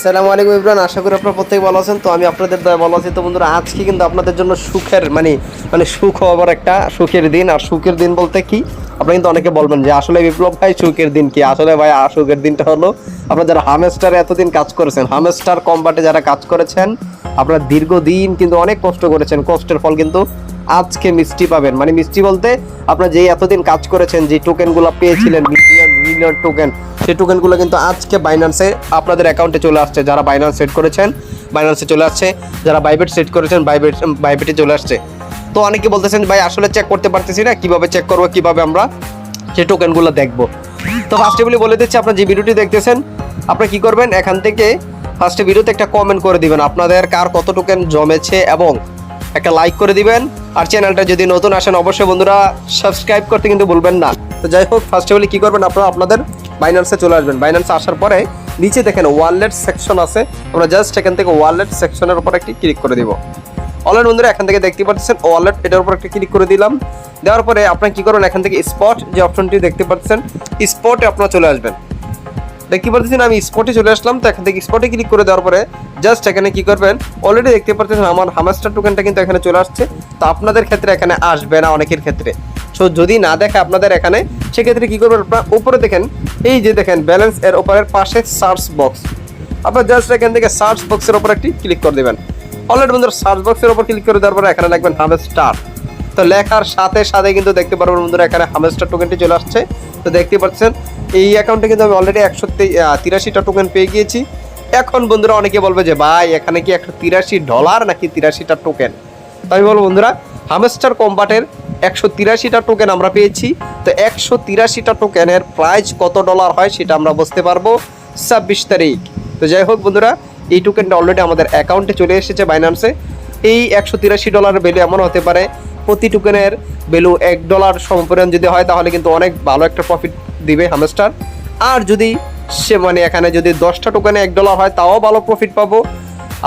আসসালামু আলাইকুম ইমরান, আশা করি আপনারা প্রত্যেকে ভালো আছেন। তো আমি আপনাদের দয়া ভালো আছি। তো বন্ধুরা, আজকে কিন্তু আপনাদের জন্য সুখের মানে সুখ হবার একটা সুখের দিন। আর সুখের দিন বলতে কি, আপনারা কিন্তু অনেকে বলবেন যে আসলে বিপ্লব ভাই সুখের দিন কি? আসলে ভাই সুখের দিনটা হলো আপনারা যারা হামস্টারে এতদিন কাজ করেছেন, হামস্টার কম্বাটে যারা কাজ করেছেন, আপনারা দীর্ঘদিন কিন্তু অনেক কষ্ট করেছেন, কষ্টের ফল কিন্তু আজকে মিষ্টি পাবেন। মানে মিষ্টি বলতে আপনারা যেই এতদিন কাজ করেছেন, যে টোকেনগুলো পেয়েছিলেন মিলিয়ন টোকেন, সেই টোকেনগুলো কিন্তু আজকে বাইন্যান্সে আপনাদের অ্যাকাউন্টে চলে আসছে। যারা বাইন্যান্স সেট করেছেন বাইন্যান্সে চলে আসছে, যারা বাইবেট সেট করেছেন বাইবেটে চলে আসছে। তো অনেকে বলতেছেন ভাই আসলে চেক করতে পারতেছি না, কিভাবে চেক করবো, কিভাবে আমরা সেই টোকেনগুলো দেখবো। তো ফার্স্টে বলে দিচ্ছি, আপনার যে ভিডিওটি দেখতেছেন আপনারা কি করবেন, এখান থেকে ফার্স্টে ভিডিওতে একটা কমেন্ট করে দিবেন আপনাদের কার কত টোকেন জমেছে, এবং একটা লাইক করে দিবেন। আর চ্যানেলটা যদি নতুন আসেন অবশ্যই বন্ধুরা সাবস্ক্রাইব করতে কিন্তু ভুলবেন না। তো যাই হোক, ফার্স্টে কি করবেন, আপনারা আপনাদের বাইন্যান্সে চলে আসবেন। বাইন্যান্সে আসার পরে নিচে দেখেন ওয়ালেট সেকশন আছে, আমরা জাস্ট এখান থেকে ওয়ালেট সেকশনের উপর একটি ক্লিক করে দিব। অলরেডি বন্ধুরা এখান থেকে দেখতে পাচ্ছেন ওয়ালেট, এটার উপর একটা ক্লিক করে দিলাম। দেওয়ার পরে আপনারা কি করবেন, এখান থেকে স্পট যে অপশনটি দেখতে পাচ্ছেন, স্পটে আপনারা চলে আসবেন। দেখতে পাচ্ছেন আমি স্পটে চলে আসলাম। তো এখান থেকে স্পটে ক্লিক করে দেওয়ার পরে জাস্ট এখানে কি করবেন, অলরেডি দেখতে পাচ্ছেন আমার হামস্টার টোকেনটা কিন্তু এখানে চলে আসছে। তো আপনাদের ক্ষেত্রে এখানে আসবে না, অনেকের ক্ষেত্রে। সো যদি না দেখে আপনাদের এখানে, সেক্ষেত্রে কি করবেন, আপনারা উপরে দেখেন, এই যে দেখেন ব্যালেন্স এর উপরের পাশে সার্চ বক্স, আপনারা জাস্ট এখান থেকে সার্চ বক্সের উপর একটি ক্লিক করে দেবেন। অলরেডি বন্ধুরা সার্চ বক্সের উপর ক্লিক করে দেওয়ার পরে এখানে লিখবেন হামস্টার। তো লেখার সাথে সাথে কিন্তু দেখতে পারবেন বন্ধুরা এখানে হামস্টার টোকেনটি চলে আসছে। তো দেখতে পাচ্ছেন এই অ্যাকাউন্টে কিন্তু আমি অলরেডি 183টা টোকেন পেয়ে গিয়েছি। এখন বন্ধুরা অনেকে বলবে যে ভাই এখানে কি $183 নাকি 83টা টোকেন? তো আমি বলবো বন্ধুরা, হামস্টার কম্বাটের 183টা টোকেন আমরা পেয়েছি। তো 183টা টোকেনের প্রাইস কত ডলার হয় সেটা আমরা বুঝতে পারবো 26 তারিখ। তো যাই হোক বন্ধুরা, এই টোকেনটা অলরেডি আমাদের অ্যাকাউন্টে চলে এসেছে বাইন্যান্সে। এই $183 ভ্যালু এমন হতে পারে, প্রতি টোকেনের ভ্যালু $1 সমপরিমাণ যদি হয় তাহলে কিন্তু অনেক ভালো একটা প্রফিট দিবে হামস্টার। আর যদি সে এখানে যদি 10টা টোকেনে $1 হয় তাও ভালো প্রফিট পাবো।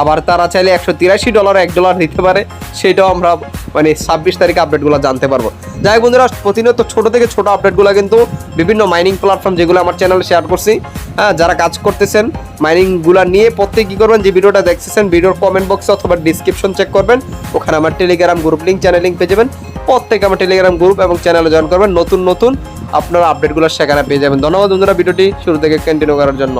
আবার তারা চাইলে $183 $1 দিতে পারে, সেটাও আমরা 26 তারিখে আপডেটগুলো জানতে পারবো। যাই বন্ধুরা, প্রতিনিয়ত ছোট থেকে ছোট আপডেটগুলো কিন্তু বিভিন্ন মাইনিং প্ল্যাটফর্ম যেগুলো আমার চ্যানেলে শেয়ার করছি, হ্যাঁ, যারা কাজ করতেছেন মাইনিংগুলো নিয়ে প্রত্যেক কী করবেন, যে ভিডিওটা দেখতেছেন ভিডিওর কমেন্ট বক্সে অথবা ডিসক্রিপশন চেক করবেন, ওখানে আমার Telegram group link, channel link পেয়ে যাবেন। প্রত্যেকে আমার টেলিগ্রাম গ্রুপ এবং চ্যানেলে জয়েন করবেন, নতুন আপনারা আপডেটগুলো সেখানে পেয়ে যাবেন। ধন্যবাদ বন্ধুরা ভিডিওটি শুরু থেকে কন্টিনিউ করার জন্য।